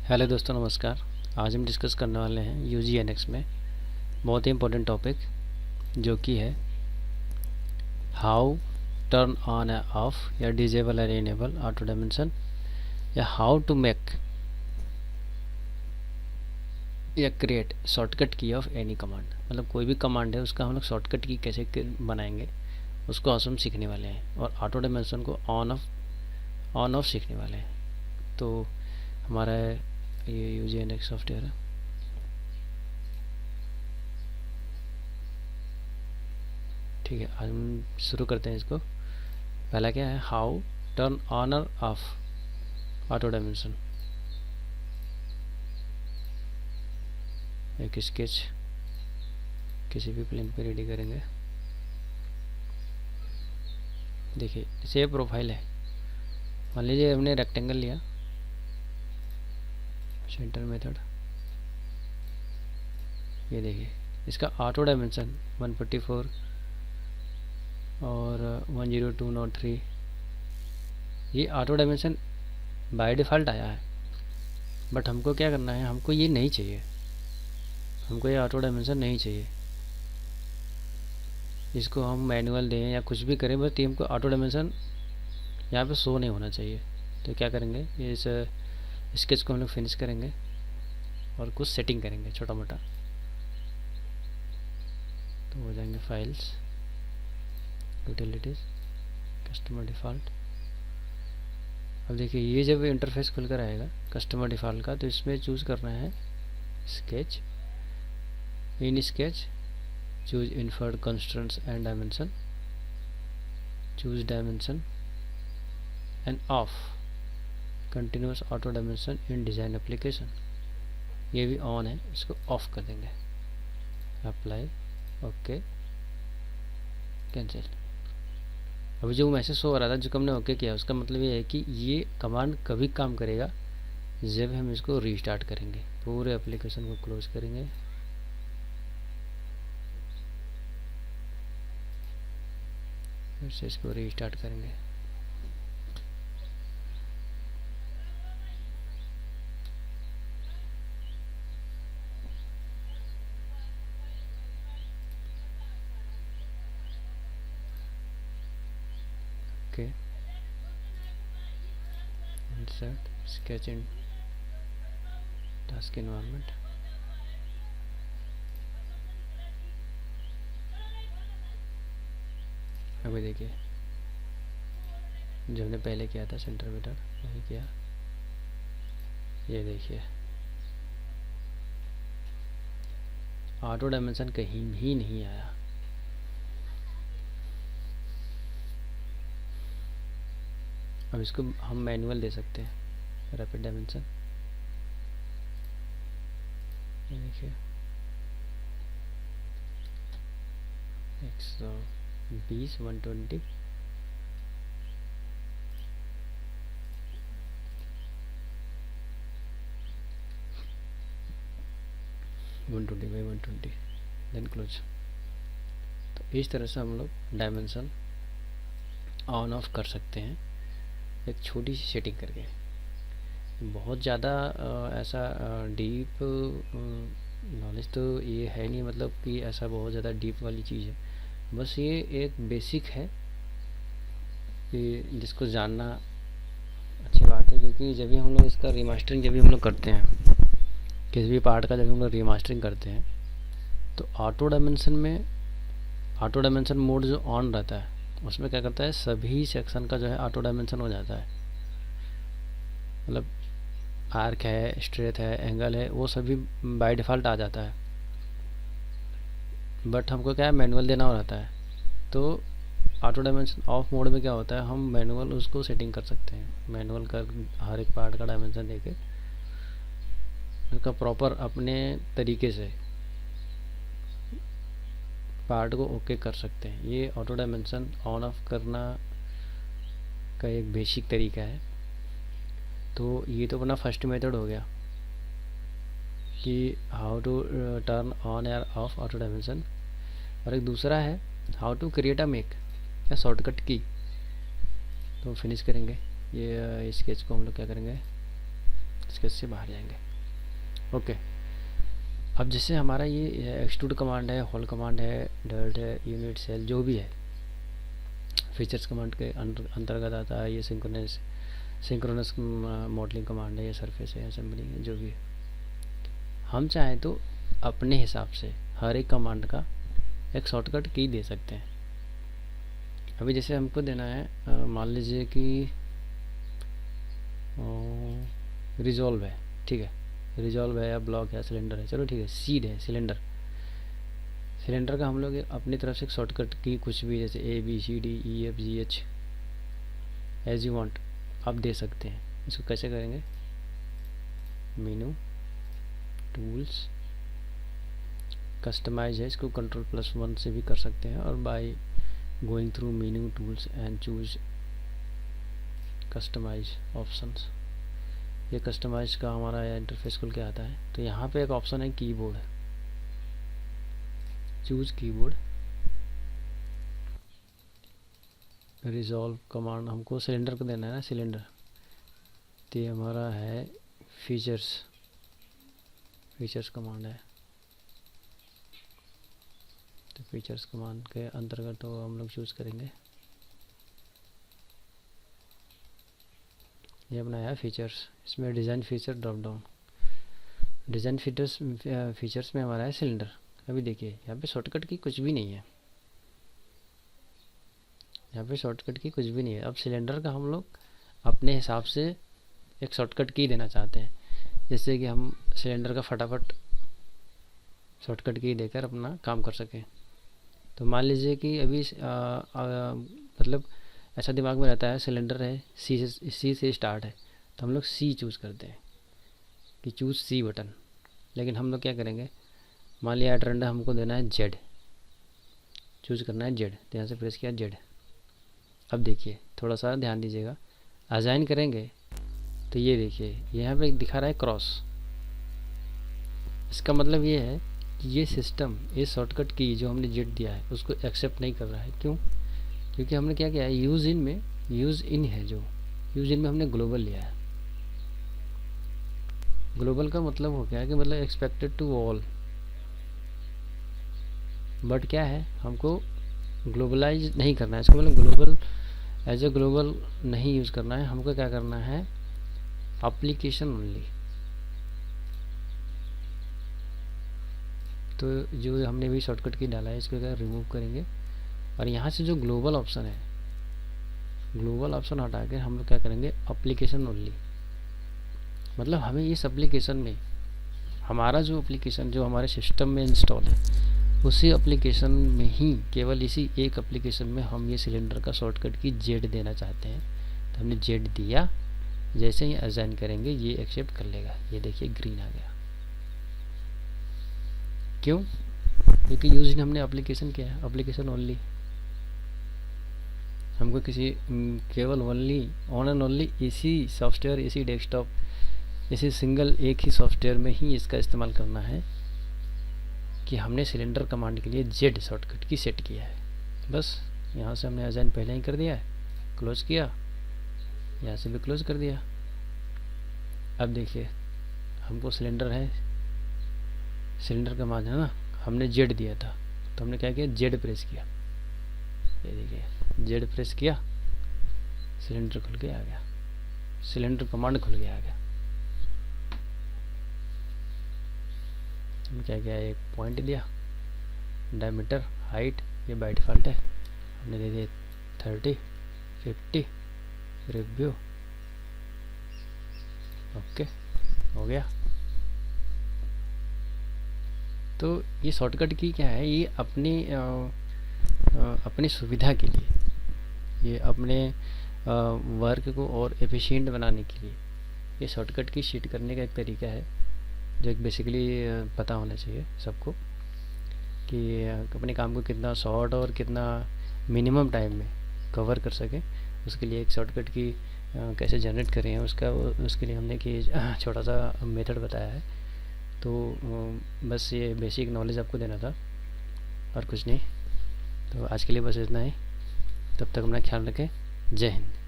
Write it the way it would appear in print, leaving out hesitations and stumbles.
Hello दोस्तों, नमस्कार। आज हम डिस्कस करने वाले हैं यूजीएनएक्स में बहुत ही इम्पोर्टेंट टॉपिक जो कि है हाउ टर्न ऑन या ऑफ या डिजेबल और इनेबल ऑटो डायमेंशन, या हाउ टू मेक या क्रिएट शॉर्टकट की ऑफ एनी कमांड। मतलब कोई भी कमांड है उसका हम लोग शॉर्टकट की कैसे बनाएंगे उसको आज हम सीखने वाले हैं, और ऑटो डायमेंशन को ऑन ऑफ सीखने वाले हैं। तो हमारा ये यूजीएनएक्स सॉफ्टवेयर है। ठीक है, आज हम शुरू करते हैं इसको। पहला क्या है, हाउ टर्न ऑन और ऑफ ऑटो डायमेंशन। एक स्केच किसी भी प्लेन पे रेडी करेंगे। देखिए, सेव प्रोफाइल है। मान लीजिए हमने रेक्टेंगल लिया, सेंटर मेथड, ये देखिए इसका ऑटो डायमेंशन 144 और 10203, ये ऑटो डायमेंशन बाय डिफ़ॉल्ट आया है। बट हमको क्या करना है, हमको ये नहीं चाहिए, हमको ये ऑटो डायमेंशन नहीं चाहिए। इसको हम मैनुअल दें या कुछ भी करें, बस ये हमको ऑटो डायमेंशन यहाँ पे शो नहीं होना चाहिए। तो क्या करेंगे, ये इस स्केच को हम लोग फिनिश करेंगे और कुछ सेटिंग करेंगे छोटा मोटा। तो हो जाएंगे फाइल्स, यूटिलिटीज़, कस्टमर डिफ़ॉल्ट। अब देखिए ये जब इंटरफेस खुलकर आएगा कस्टमर डिफ़ॉल्ट का, तो इसमें चूज़ करना है sketch, in sketch choose inferred constraints and dimension, choose dimension end of continuous auto dimension in design application. ये भी ऑन है, इसको ऑफ कर देंगे। Apply, okay, cancel. अभी जो मैसेज शो हो रहा था जो हमने ओके किया, उसका मतलब ये है कि ये कमांड कभी काम करेगा जब हम इसको रीस्टार्ट करेंगे। पूरे एप्लीकेशन को क्लोज करेंगे, फिर से इसको रीस्टार्ट करेंगे। ओके, इंसर्ट स्केच इन टास्क एनवायरनमेंट। अभी देखिए जो हमने पहले किया था सेंटर मीटर, वही किया। ये देखिए ऑटो डायमेंशन कहीं भी नहीं आया। अब इसको हम मैनुअल दे सकते हैं, रैपिड डायमेंशन। ये देखिए 120 120 120/120, देन क्लोज। तो इस तरह से हम लोग डायमेंशन ऑन ऑफ कर सकते हैं एक छोटी सी सेटिंग करके। बहुत ज़्यादा ऐसा डीप नॉलेज तो ये है नहीं, मतलब कि ऐसा बहुत ज़्यादा डीप वाली चीज़ है। बस ये एक बेसिक है कि जिसको जानना अच्छी बात है, क्योंकि जब भी हम लोग इसका रीमास्टरिंग जब भी हम लोग करते हैं, किसी भी पार्ट का जब हम लोग रीमास्टरिंग करते हैं, तो ऑटो डायमेंशन मोड जो ऑन रहता है उसमें क्या करता है, सभी सेक्शन का जो है ऑटो डायमेंशन हो जाता है। मतलब आर्क है, स्ट्रेट है, एंगल है, वो सभी बाय डिफ़ॉल्ट आ जाता है। बट हमको क्या है, मैनुअल देना रहता है। तो ऑटो डायमेंशन ऑफ मोड में क्या होता है, हम मैनुअल उसको सेटिंग कर सकते हैं। मैनुअल का हर एक पार्ट का डायमेंशन देके उसका प्रॉपर अपने तरीके से पार्ट को ओके कर सकते हैं। ये ऑटो डायमेंशन ऑन ऑफ करना का एक बेसिक तरीका है। तो ये तो अपना फर्स्ट मेथड हो गया कि हाउ टू टर्न ऑन या ऑफ ऑटो डायमेंशन। और एक दूसरा है how to create a make या शॉर्टकट की। तो फिनिश करेंगे ये स्केच को, हम लोग क्या करेंगे, स्केच से बाहर जाएंगे। ओके, अब जैसे हमारा ये एक्सट्रूड कमांड है, होल कमांड है, डर्ट है, यूनिट सेल जो भी है फीचर्स कमांड के अंतर्गत आता है। ये सिंक्रोनस मॉडलिंग कमांड है, ये सरफेस है, असेंबली है, जो भी है। हम चाहें तो अपने हिसाब से हर एक कमांड का एक शॉर्टकट की दे सकते हैं। अभी जैसे हमको देना है, मान लीजिए कि रिजॉल्व है, ठीक है, रिजॉल्व है या ब्लॉक है, सिलेंडर है, चलो ठीक है, सीड है, सिलेंडर का हम लोग अपनी तरफ से एक शॉर्टकट की कुछ भी जैसे ABCDEFGH एज यू वांट आप दे सकते हैं। इसको कैसे करेंगे, मेनू, टूल्स, कस्टमाइज है, इसको Ctrl+1 से भी कर सकते हैं, और by going through menu, tools and choose customize options. ये कस्टमाइज का हमारा इंटरफेस खुल के आता है। तो यहाँ पे एक ऑप्शन है keyboard, choose keyboard. Resolve command हमको सिलेंडर को देना है ना, सिलेंडर, तो ये हमारा है फीचर्स कमांड है। तो फीचर्स कमांड के अंतर्गत तो हम लोग चूज़ करेंगे, ये बनाया है फीचर्स। इसमें design feature drop down, design features में हमारा है सिलेंडर। अभी देखिए यहाँ पे शॉर्टकट की कुछ भी नहीं है, यहाँ पे शॉर्टकट की कुछ भी नहीं है। अब सिलेंडर का हम लोग अपने हिसाब से एक शॉर्टकट की देना चाहते हैं, जिससे कि हम सिलेंडर का फटाफट शॉर्टकट की देकर अपना काम कर सकें। तो मान लीजिए कि अभी मतलब ऐसा दिमाग में रहता है, सिलेंडर है, सी से स्टार्ट है, तो हम लोग सी चूज़ करते हैं कि चूज़ सी बटन। लेकिन हम लोग क्या करेंगे, मान लिया ट्रेंड हमको देना है जेड, चूज़ करना है जेड, तो यहाँ से प्रेस किया जेड। अब देखिए थोड़ा सा ध्यान दीजिएगा, असाइन करेंगे तो ये देखिए यहाँ पे दिखा रहा है क्रॉस। इसका मतलब ये है कि ये सिस्टम इस शॉर्टकट की जो हमने जेड दिया है उसको एक्सेप्ट नहीं कर रहा है। क्यों? क्योंकि हमने क्या किया है, यूज़ इन में, यूज़ इन है जो, यूज़ इन में हमने ग्लोबल लिया है। ग्लोबल का मतलब हो गया कि मतलब एक्सपेक्टेड टू ऑल, बट क्या है हमको ग्लोबलाइज नहीं करना है, इसको मतलब ग्लोबल एज ए ग्लोबल नहीं यूज़ करना है। हमको क्या करना है, एप्लीकेशन ओनली। तो जो हमने भी शॉर्टकट की डाला है इसको क्या रिमूव करेंगे, और यहाँ से जो ग्लोबल ऑप्शन है, ग्लोबल ऑप्शन हटा के हम लोग क्या करेंगे, एप्लीकेशन ओनली। मतलब हमें इस एप्लीकेशन में, हमारा जो एप्लीकेशन जो हमारे सिस्टम में इंस्टॉल है उसी एप्लीकेशन में ही, केवल इसी एक एप्लीकेशन में हम ये सिलेंडर का शॉर्टकट की जेड देना चाहते हैं। तो हमने जेड दिया, जैसे ही असाइन करेंगे ये एक्सेप्ट कर लेगा। ये देखिए ग्रीन आ गया। क्यों? क्योंकि यूज हमने एप्लीकेशन किया है, एप्लीकेशन ओनली। हमको किसी केवल ओनली ऑन एंड ओनली इसी सॉफ्टवेयर, इसी डेस्कटॉप, इसी सिंगल एक ही सॉफ्टवेयर में ही इसका इस्तेमाल करना है कि हमने सिलेंडर कमांड के लिए जेड शॉर्टकट की सेट किया है। बस यहाँ से हमने असाइन पहले ही कर दिया है, क्लोज किया, यहाँ से भी क्लोज कर दिया। अब देखिए हमको सिलेंडर है, सिलेंडर कमांड है ना, हमने जेड दिया था, तो हमने क्या किया, जेड प्रेस किया। ये देखिए जेड प्रेस किया, सिलेंडर खुल के आ गया, सिलेंडर कमांड खुल के आ गया। हमने क्या किया, एक पॉइंट दिया, डायमीटर, हाइट, ये बाय डिफ़ॉल्ट है, हमने दे दिए 30, 50, रिव्यू, ओके, हो गया। तो ये शॉर्टकट की क्या है, ये अपनी सुविधा के लिए, ये अपने वर्क को और एफिशिएंट बनाने के लिए ये शॉर्टकट की शीट करने का एक तरीका है, जो एक बेसिकली पता होना चाहिए सबको कि अपने काम को कितना शॉर्ट और कितना मिनिमम टाइम में कवर कर सकें। उसके लिए एक शॉर्टकट की कैसे जनरेट करें उसके लिए हमने कि छोटा सा मेथड बताया है। तो बस ये बेसिक नॉलेज आपको देना था और कुछ नहीं। तो आज के लिए बस इतना ही, तब तक अपना ख्याल रखें। जय हिंद।